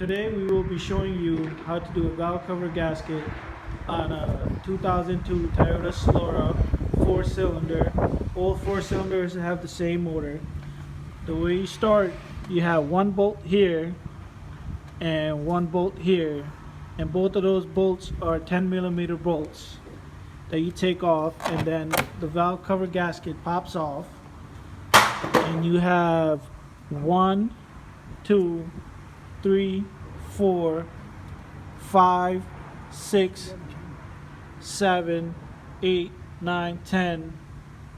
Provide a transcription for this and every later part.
Today we will be showing you how to do a valve cover gasket on a 2002 Toyota Solara 4-cylinder. All 4 cylinders have the same motor. The way you start, you have one bolt here and one bolt here, and both of those bolts are 10mm bolts that you take off, and then the valve cover gasket pops off, and you have 1, 2, 3, 4, 5, 6, 7, 8, 9, 10,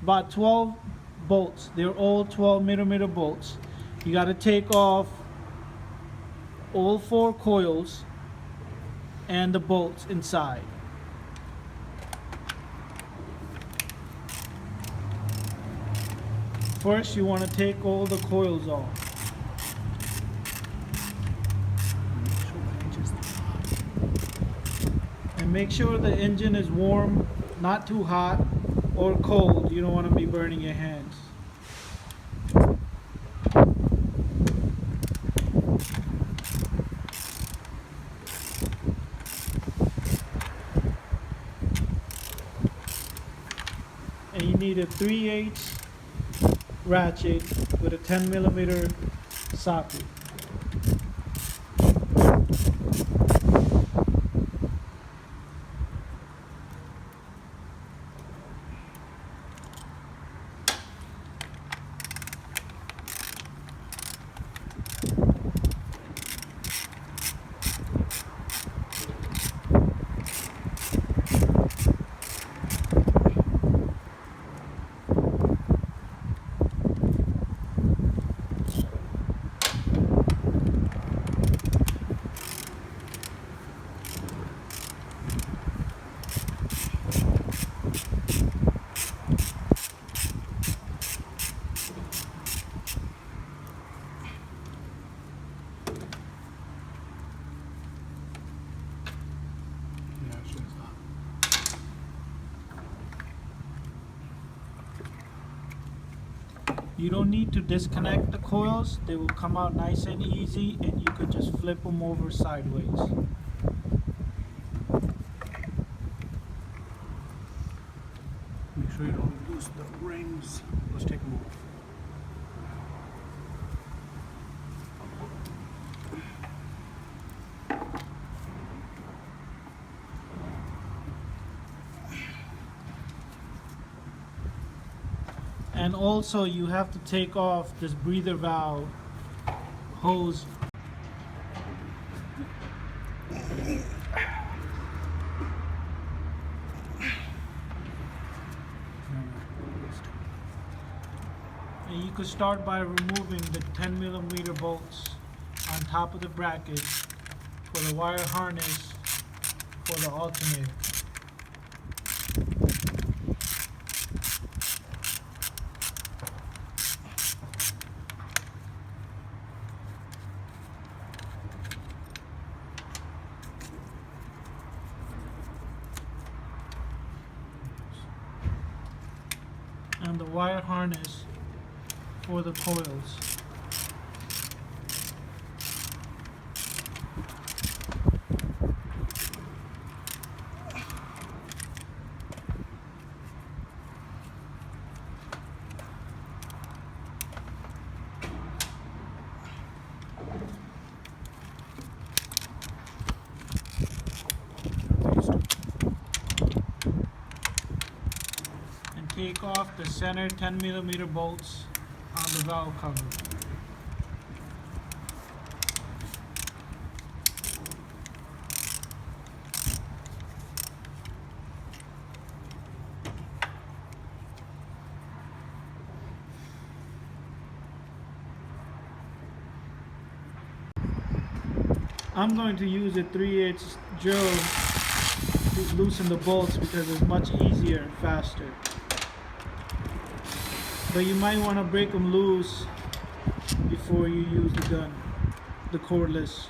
about 12 bolts. They're all 12mm bolts. You got to take off all 4 coils and the bolts inside. First, you want to take all the coils off. And make sure the engine is warm, not too hot or cold. You don't want to be burning your hands. And you need a 3/8 ratchet with a 10mm socket. You don't need to disconnect the coils. They will come out nice and easy, and you could just flip them over sideways. Make sure you don't lose the rings. Let's take them off. And also you have to take off this breather valve hose. And you could start by removing the 10mm bolts on top of the bracket for the wire harness for the alternator. And the wire harness for the coils. Take off the center 10mm bolts on the valve cover. I'm going to use a 3/8 drill to loosen the bolts because it's much easier and faster. But you might want to break them loose before you use the gun, the cordless.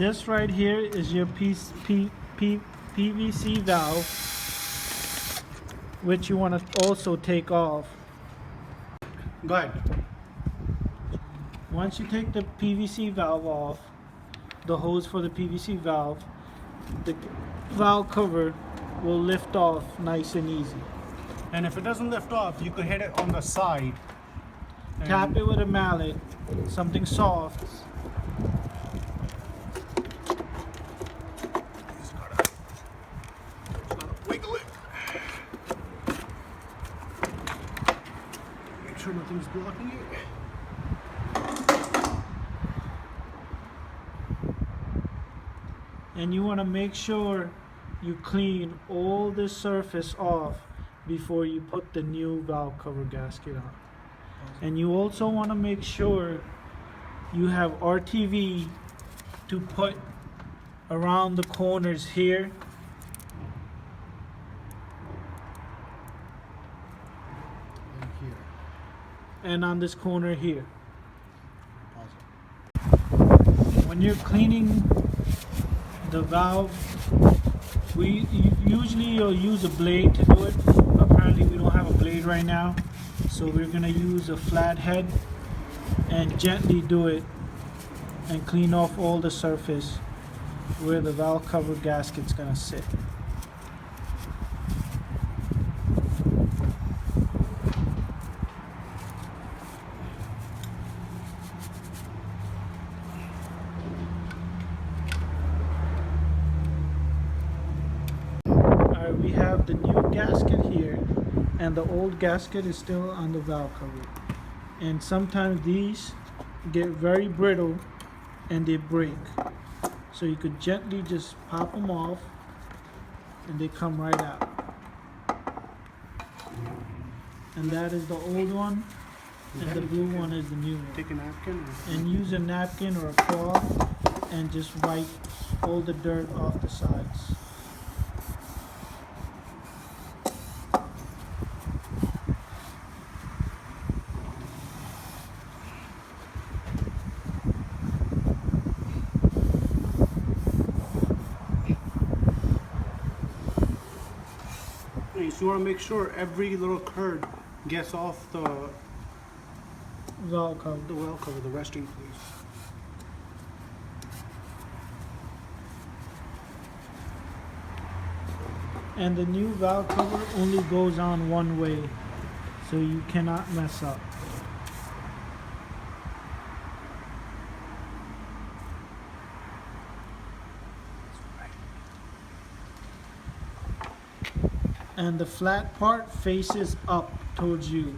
This right here is your PVC valve, which you want to also take off. Go ahead. Once you take the PVC valve off, the hose for the PVC valve, the valve cover will lift off nice and easy. And if it doesn't lift off, you could hit it on the side. Tap it with a mallet, something soft. Just gotta wiggle it. Make sure nothing's blocking it. And you want to make sure you clean all the surface off before you put the new valve cover gasket on. And you also want to make sure you have RTV to put around the corners here. And here. And on this corner here. Pause it. When you're cleaning the valve, usually you'll use a blade to do it. Apparently we don't have a blade right now, so we're gonna use a flat head and gently do it and clean off all the surface where the valve cover gasket's gonna sit. Alright, we have the new gasket here, and the old gasket is still on the valve cover. And sometimes these get very brittle and they break. So you could gently just pop them off and they come right out. And that is the old one, and the blue one is the new one. Take a napkin. And use a napkin or a cloth and just wipe all the dirt off the sides. So you want to make sure every little curd gets off the Valve cover. well cover, the resting place. And the new valve cover only goes on one way, so you cannot mess up. And the flat part faces up towards you.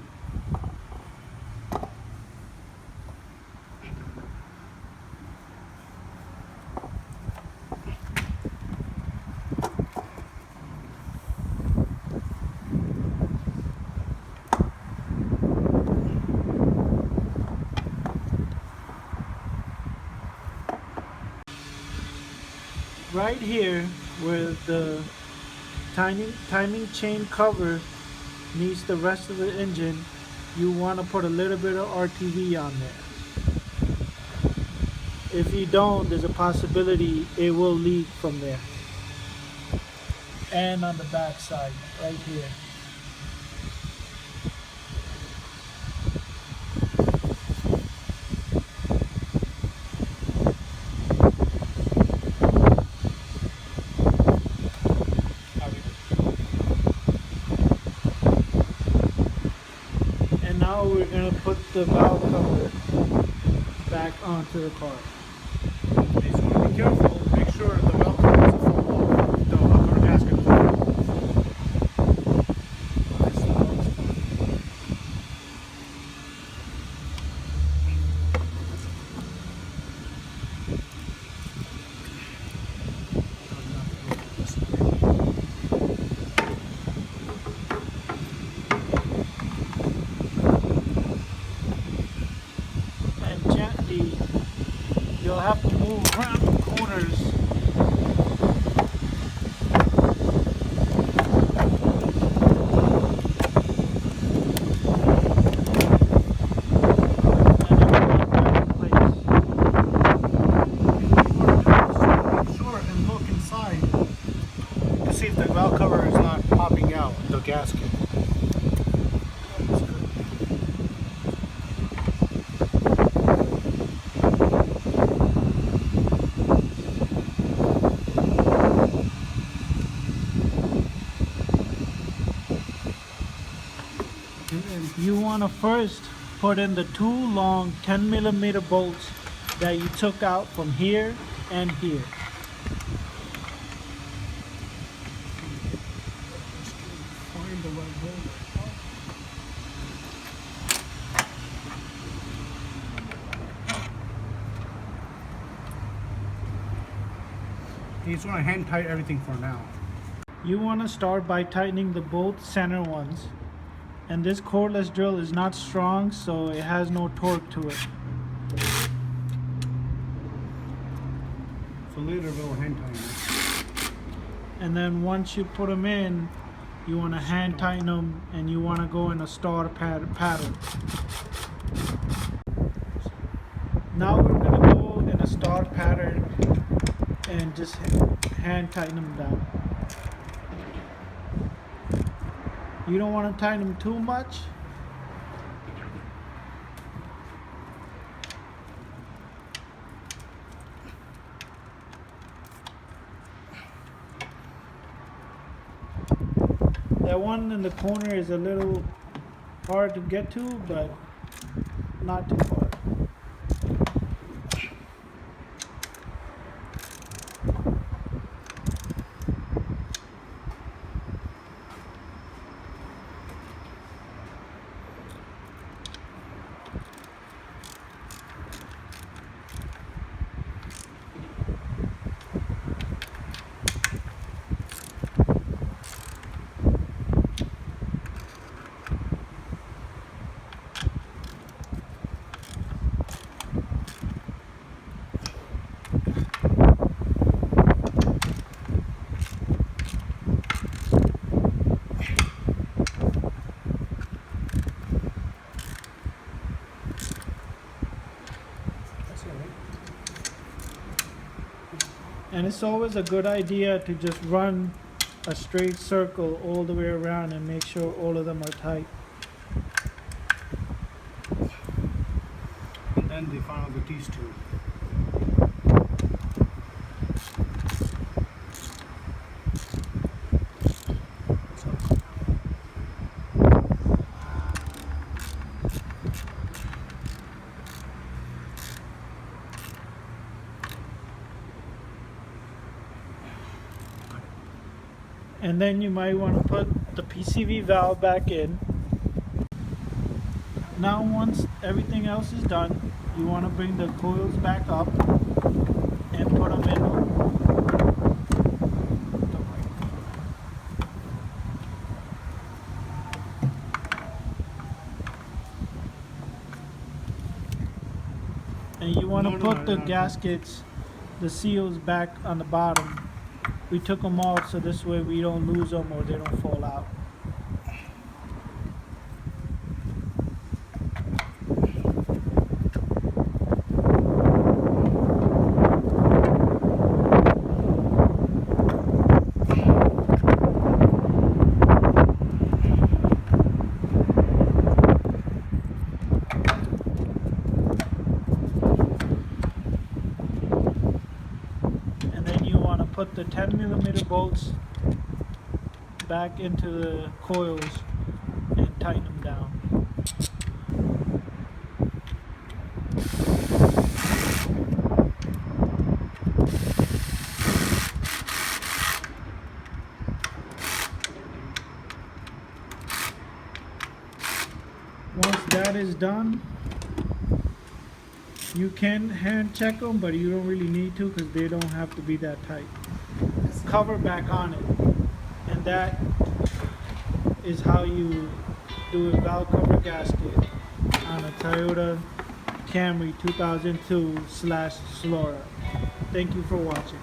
Right here where the timing chain cover meets the rest of the engine, you want to put a little bit of RTV on there. If you don't, there's a possibility it will leak from there. And on the back side, right here. And now we're going to put the valve cover back onto the car. Okay, so you want to be careful. Make sure the valve cover doesn't fall off. The cover gasket will fall off. And gently, you'll have to move around the corners. And then put it back in place. want to first put in the two long 10mm bolts that you took out from here and here. Find the right hole. You just want to hand tight everything for now. You want to start by tightening the both center ones. And this cordless drill is not strong, so it has no torque to it. So later we'll hand tighten it. And then once you put them in, you want to hand tighten them, and you want to go in a star pattern. Now we're going to go in a star pattern and just hand tighten them down. You don't want to tighten them too much. That one in the corner is a little hard to get to, but not too hard. And it's always a good idea to just run a straight circle all the way around and make sure all of them are tight. And then the final with these two. And then you might want to put the PCV valve back in. Now once everything else is done, you want to bring the coils back up and put them in. And you want to put the gaskets, the seals back on the bottom. We took them off so this way we don't lose them or they don't fall out. Put the 10mm bolts back into the coils and tighten them down. Once that is done, you can hand check them, but you don't really need to because they don't have to be that tight. Cover back on it, and that is how you do a valve cover gasket on a Toyota Camry 2002/Slora. Thank you for watching.